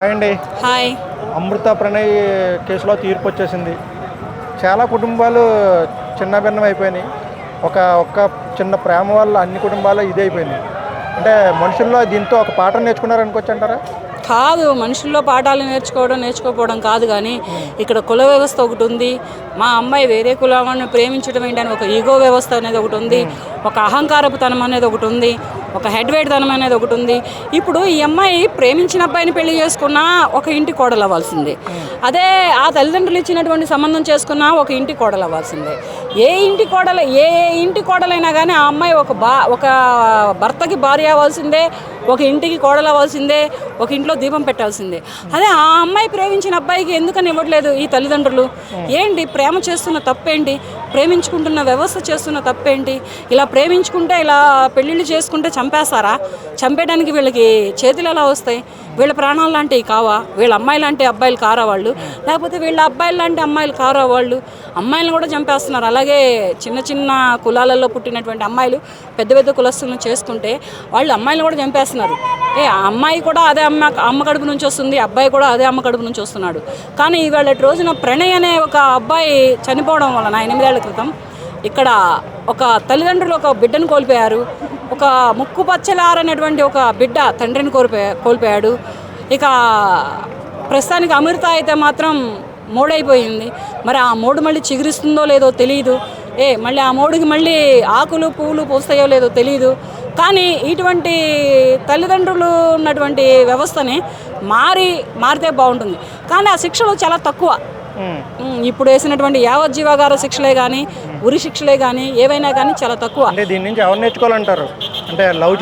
Hi అండి. Hi. అమృత ప్రణయ్ కేసులో తీర్పు వచ్చేసింది. చాలా కుటుంబాలు చిన్నభిన్నం అయిపోయినాయి. ఒక్క చిన్న ప్రేమ వల్ల అన్ని కుటుంబాలు ఇదే అయిపోయినాయి. అంటే మనుషుల్లో దీంతో ఒక పాఠం నేర్చుకున్నారనుకోవచ్చు అంటారా? కాదు, మనుషుల్లో పాఠాలు నేర్చుకోకపోవడం కాదు, కానీ ఇక్కడ కుల వ్యవస్థ ఒకటి ఉంది. మా అమ్మాయి వేరే కులాన్ని ప్రేమించడం ఏంటని ఒక ఈగో వ్యవస్థ అనేది ఒకటి ఉంది, ఒక అహంకారపుతనం అనేది ఒకటి ఉంది, ఒక హెడ్ వెయిట్ తనం అనేది ఒకటి ఉంది. ఇప్పుడు ఈ అమ్మాయి ప్రేమించిన అబ్బాయిని పెళ్లి చేసుకున్నా ఒక ఇంటి కోడలు అవ్వాల్సిందే. అదే ఆ తల్లిదండ్రులు ఇచ్చినటువంటి సంబంధం చేసుకున్నా ఒక ఇంటి కోడలు అవ్వాల్సిందే. ఏ ఇంటి కోడలైనా కానీ ఆ అమ్మాయి ఒక భర్తకి భార్య అవ్వాల్సిందే, ఒక ఇంటికి కోడలు అవ్వాల్సిందే, ఒక ఇంట్లో దీపం పెట్టాల్సిందే. అదే ఆ అమ్మాయి ప్రేమించిన అబ్బాయికి ఎందుకని ఇవ్వట్లేదు ఈ తల్లిదండ్రులు? ఏంటి ప్రేమ చేస్తున్న తప్పేంటి? ప్రేమించుకుంటున్న వ్యవస్థ చేస్తున్న తప్పేంటి? ఇలా ప్రేమించుకుంటే ఇలా పెళ్ళిళ్ళు చేసుకుంటే చంపేస్తారా? చంపేయడానికి వీళ్ళకి చేతులు ఎలా వస్తాయి? వీళ్ళ ప్రాణాలు లాంటివి కావా? వీళ్ళ అమ్మాయి లాంటి అబ్బాయిలు కారా వాళ్ళు? లేకపోతే వీళ్ళ అబ్బాయిలు లాంటి అమ్మాయిలు కారా వాళ్ళు? అమ్మాయిలను కూడా చంపేస్తున్నారు. అలాగే చిన్న చిన్న కులాలలో పుట్టినటువంటి అమ్మాయిలు పెద్ద పెద్ద కులస్తులను చేసుకుంటే వాళ్ళు అమ్మాయిలు కూడా చంపేస్తున్నారు. ఆ అమ్మాయి కూడా అదే అమ్మ కడుపు నుంచి వస్తుంది, అబ్బాయి కూడా అదే అమ్మ కడుపు నుంచి వస్తున్నాడు. కానీ ఇవాళ రోజున ప్రణయ్ అనే ఒక అబ్బాయి చనిపోవడం వలన 8 ఏళ్ల క్రితం ఇక్కడ ఒక తల్లిదండ్రులు ఒక బిడ్డను కోల్పోయారు. ఒక ముక్కు పచ్చలారనేటువంటి ఒక బిడ్డ తండ్రిని కోల్పోయాడు. ఇక ప్రస్తుతానికి అమృత అయితే మాత్రం మోడైపోయింది. మరి ఆ మోడు మళ్ళీ చిగురిస్తుందో లేదో తెలియదు. మళ్ళీ ఆ మోడుకి మళ్ళీ ఆకులు పువ్వులు పూస్తాయో లేదో తెలియదు. కానీ ఇటువంటి తల్లిదండ్రులు ఉన్నటువంటి వ్యవస్థని మారితే బాగుంటుంది. కానీ ఆ శిక్షలు చాలా తక్కువ. ఇప్పుడు వేసినటువంటి యావజ్జీవాగార శిక్షలే కానీ ఉరి శిక్షలే కానీ ఏవైనా కానీ చాలా తక్కువ. అంటే దీని నుంచి ఎవరు నేర్చుకోవాలంటారు? అంటే లవ్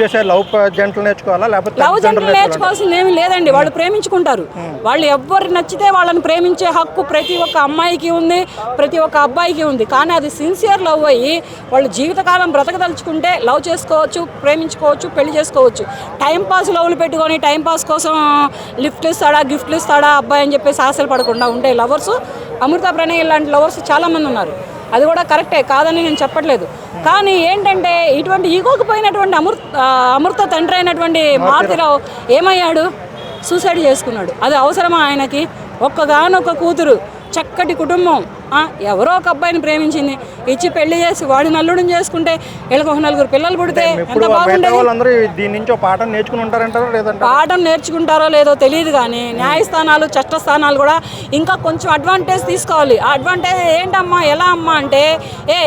జంటలు నేర్చుకోవాలా, లేకపోతే లవ్ జంటలు నేర్చుకోవాల్సింది ఏమీ లేదండి. వాళ్ళు ప్రేమించుకుంటారు. వాళ్ళు ఎవరు నచ్చితే వాళ్ళని ప్రేమించే హక్కు ప్రతి ఒక్క అమ్మాయికి ఉంది, ప్రతి ఒక్క అబ్బాయికి ఉంది. కానీ అది సిన్సియర్ లవ్ అయ్యి వాళ్ళు జీవితకాలం బ్రతకదలుచుకుంటే లవ్ చేసుకోవచ్చు, ప్రేమించుకోవచ్చు, పెళ్లి చేసుకోవచ్చు. టైంపాస్ లవ్లు పెట్టుకొని టైంపాస్ కోసం గిఫ్ట్లు ఇస్తాడా అబ్బాయి అని చెప్పేసి ఆశలు పడకుండా ఉండే లవర్స్, అమృత ప్రణయ్ లాంటి లవర్స్ చాలామంది ఉన్నారు. అది కూడా కరెక్టే, కాదని నేను చెప్పట్లేదు. కానీ ఏంటంటే ఇటువంటి ఈగోకి పోయినటువంటి అమృత తండ్రి అయినటువంటి మారుతిరావు ఏమయ్యాడు? సూసైడ్ చేసుకున్నాడు. అది అవసరమా ఆయనకి? ఒక్కగానొక్క కూతురు, చక్కటి కుటుంబం, ఎవరో ఒక అబ్బాయిని ప్రేమించింది, ఇచ్చి పెళ్లి చేసి వాడి నల్లుడిని చేసుకుంటే వీళ్ళకి ఒక 4 పిల్లలు పుడితే ఎంత బాగుండేది. పాఠం నేర్చుకుంటారో లేదో తెలియదు. కానీ న్యాయస్థానాలు, చట్టస్థానాలు కూడా ఇంకా కొంచెం అడ్వాంటేజ్ తీసుకోవాలి. ఆ అడ్వాంటేజ్ ఏంటమ్మా, ఎలా అమ్మా అంటే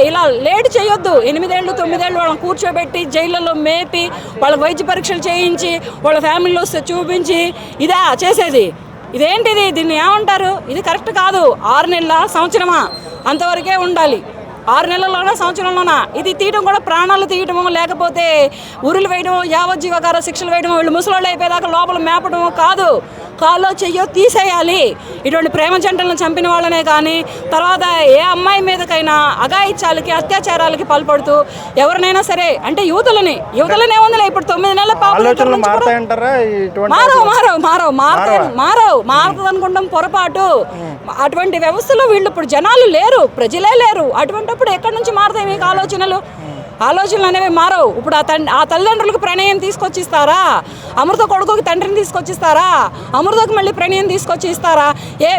ఇలా లేట్ చేయొద్దు. 8 ఏళ్ళు 9 ఏళ్ళు వాళ్ళని కూర్చోబెట్టి జైళ్ళలో మేపి వాళ్ళ వైద్య పరీక్షలు చేయించి వాళ్ళ ఫ్యామిలీలో వస్తే చూపించి ఇదా చేసేది? ఇదేంటిది? దీన్ని ఏమంటారు? ఇది కరెక్ట్ కాదు. 6 నెలల సంవత్సరమా అంతవరకే ఉండాలి. 6 నెలల్లోనా సంవత్సరంలోనా? ఇది తీయడం కూడా ప్రాణాలు తీయటమో లేకపోతే ఉరులు వేయడమో యావజ్జీవకార శిక్షలు వేయడమో వీళ్ళు ముసలోళ్ళు అయిపోయేదాకా లోపల మేపడమో కాదు. కాలో చెయ్యో తీసేయాలి. ఇటువంటి ప్రేమ జంటలను చంపిన వాళ్ళనే కానీ తర్వాత ఏ అమ్మాయి మీదకైనా అఘాయిత్యాలకి అత్యాచారాలకి పాల్పడుతూ ఎవరినైనా సరే, అంటే యువతలనే ఉందిలే. ఇప్పుడు 9 నెలల మారదు అనుకుంటాం పొరపాటు. అటువంటి వ్యవస్థలో వీళ్ళు ఇప్పుడు జనాలు లేరు, ప్రజలే లేరు. అటువంటిప్పుడు ఎక్కడి నుంచి మారుతాయి మీకు ఆలోచనలు అనేవి మారవు. ఇప్పుడు ఆ తల్లిదండ్రులకు ప్రణయం తీసుకొచ్చిస్తారా? అమృత కొడుకుకి తండ్రిని తీసుకొచ్చిస్తారా? అమృతకు మళ్ళీ ప్రణయం తీసుకొచ్చి ఇస్తారా?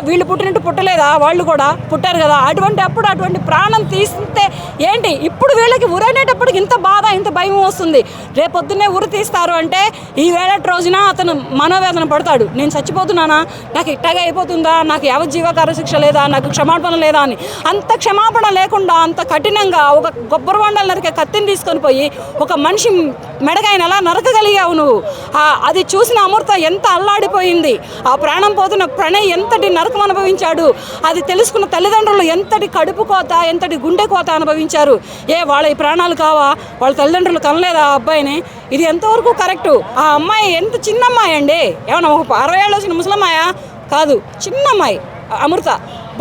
వీళ్ళు పుట్టినట్టు పుట్టలేదా? వాళ్ళు కూడా పుట్టారు కదా. అటువంటి ప్రాణం తీస్తే ఏంటి? ఇప్పుడు వీళ్ళకి ఉరేనేటప్పటికి ఇంత బాధ, ఇంత భయం వస్తుంది. రేపొద్దున్నే ఉరి తీస్తారు అంటే ఈ వేళటి రోజున అతను మనోవేదన పడతాడు. నేను చచ్చిపోతున్నానా? నాకు ఇట్టగా అయిపోతుందా? నాకు యావజ్జీవకార శిక్ష లేదా? నాకు క్షమాపణ లేదా అని. అంత క్షమాపణ లేకుండా అంత కఠినంగా ఒక గొబ్బర వండలు నరికే కత్తిని తీసుకొని పోయి ఒక మనిషి మెడగాయన ఎలా నరకగలిగావు నువ్వు? అది చూసిన అమృత ఎంత అల్లాడిపోయింది. ఆ ప్రాణం పోతున్న ప్రణయ్ ఎంతటి నరకం అనుభవించాడు. అది తెలుసుకున్న తల్లిదండ్రులు ఎంతటి కడుపు కోత, ఎంతటి గుండె కోత అనుభవించారు. వాళ్ళ ఈ ప్రాణాలు కావా? వాళ్ళ తల్లిదండ్రులు కనలేదా ఆ అబ్బాయిని? ఇది ఎంతవరకు కరెక్టు? ఆ అమ్మాయి ఎంత చిన్న అమ్మాయి అండి, ఏమన్నా ఒక 60 ఏళ్ళు వచ్చిన ముసలమ్మాయా? కాదు, చిన్న అమ్మాయి అమృత.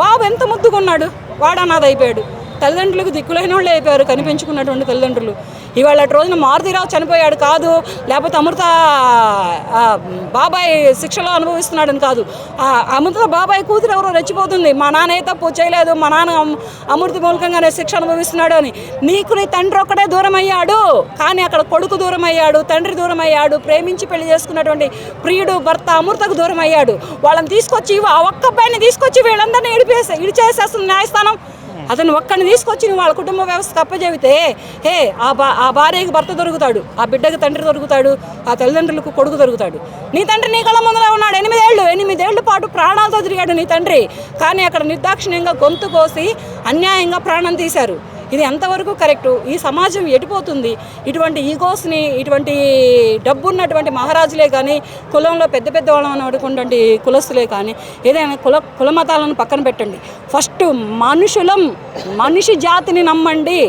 బాబు ఎంత ముద్దుకున్నాడు, వాడు అనాథ అయిపోయాడు. తల్లిదండ్రులకు దిక్కులైన వాళ్ళు అయిపోయారు, కనిపించుకున్నటువంటి తల్లిదండ్రులు. ఇవాళ రోజున మారుతిరావు చనిపోయాడు కాదు, లేకపోతే అమృత బాబాయ్ శిక్షలో అనుభవిస్తున్నాడని కాదు. అమృత బాబాయ్ కూతురు ఎవరో రెచ్చిపోతుంది, మా నాన్న ఏ తప్పు చేయలేదు, మా నాన్న అమృత మూలకంగానే శిక్ష అనుభవిస్తున్నాడు అని. నీకు నీ తండ్రి ఒక్కడే దూరం అయ్యాడు, కానీ అక్కడ కొడుకు దూరం అయ్యాడు, తండ్రి దూరం అయ్యాడు, ప్రేమించి పెళ్లి చేసుకున్నటువంటి ప్రియుడు భర్త అమృతకు దూరం అయ్యాడు. వాళ్ళని తీసుకొచ్చి ఆ ఒక్క అబ్బాయిని తీసుకొచ్చి వీళ్ళందరినీ ఇడిచేసేస్తుంది న్యాయస్థానం. అతను ఒక్కడిని తీసుకొచ్చి వాళ్ళ కుటుంబ వ్యవస్థకు అప్పచెబితే ఆ భార్యకి భర్త దొరుకుతాడు, ఆ బిడ్డకి తండ్రి దొరుకుతాడు, ఆ తల్లిదండ్రులకు కొడుకు దొరుకుతాడు. నీ తండ్రి నీ కళ్ళ ముందర ఉన్నాడు, 8 ఏళ్ల పాటు ప్రాణాలతో తిరిగాడు నీ తండ్రి, కానీ అక్కడ నిర్దాక్షిణ్యంగా గొంతు కోసి అన్యాయంగా ప్రాణం తీశారు. ఇది ఎంతవరకు కరెక్టు? ఈ సమాజం ఎడిపోతుంది. ఇటువంటి ఈగోస్ని, ఇటువంటి డబ్బున్నటువంటి మహారాజులే కానీ, కులంలో పెద్ద పెద్ద వాళ్ళని అడుగున్నటువంటి కులస్తులే కానీ, ఏదైనా కుల మతాలను పక్కన పెట్టండి. ఫస్ట్ మనిషి జాతిని నమ్మండి,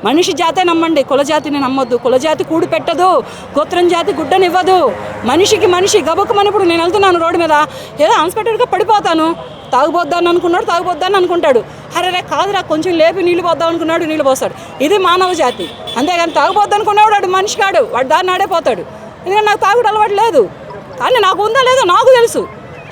మనిషి జాతే నమ్మండి, కుల జాతిని నమ్మొద్దు. కుల జాతి కూడు పెట్టదు, గోత్రం జాతి గుడ్డనివ్వదు. మనిషి గబుక్కుమని ఇప్పుడు నేను వెళ్తున్నాను రోడ్డు మీద, ఏదో అన్స్పెక్టెడ్గా పడిపోతాను, తాగుబోద్దాన్ని అనుకున్నాడు, తాగుబోద్దాన్ని అనుకుంటాడు. అరే కాదురా కొంచెం లేపి నీళ్ళు పోద్దాం అనుకున్నాడు, నీళ్ళు పోస్తాడు. ఇది మానవ జాతి. అంతేగాని తాగుబోద్దు అనుకున్నాడు వాడు మనిషి కాడు, వాడు దాన్ని ఆడైపోతాడు. ఎందుకంటే నాకు తాగుడు అలవాటు లేదు, కానీ నాకు ఉందా లేదో నాకు తెలుసు.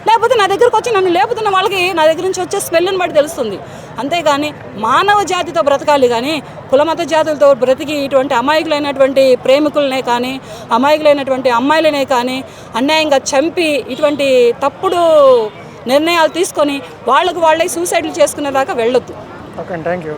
లేకపోతే నా దగ్గరకు వచ్చి నన్ను లేపుతున్న వాళ్ళకి నా దగ్గర నుంచి వచ్చే స్మెల్ని బట్టి తెలుస్తుంది. అంతేగాని మానవ జాతితో బ్రతకాలి, కానీ కులమత జాతులతో బ్రతికి ఇటువంటి అమాయకులైనటువంటి ప్రేమికులనే కానీ, అమాయకులైనటువంటి అమ్మాయిలనే కానీ అన్యాయంగా చంపి ఇటువంటి తప్పుడు నిర్ణయాలు తీసుకొని వాళ్ళకు వాళ్ళే సూసైడ్లు చేసుకునేదాకా వెళ్ళొద్దు. Okay, thank you.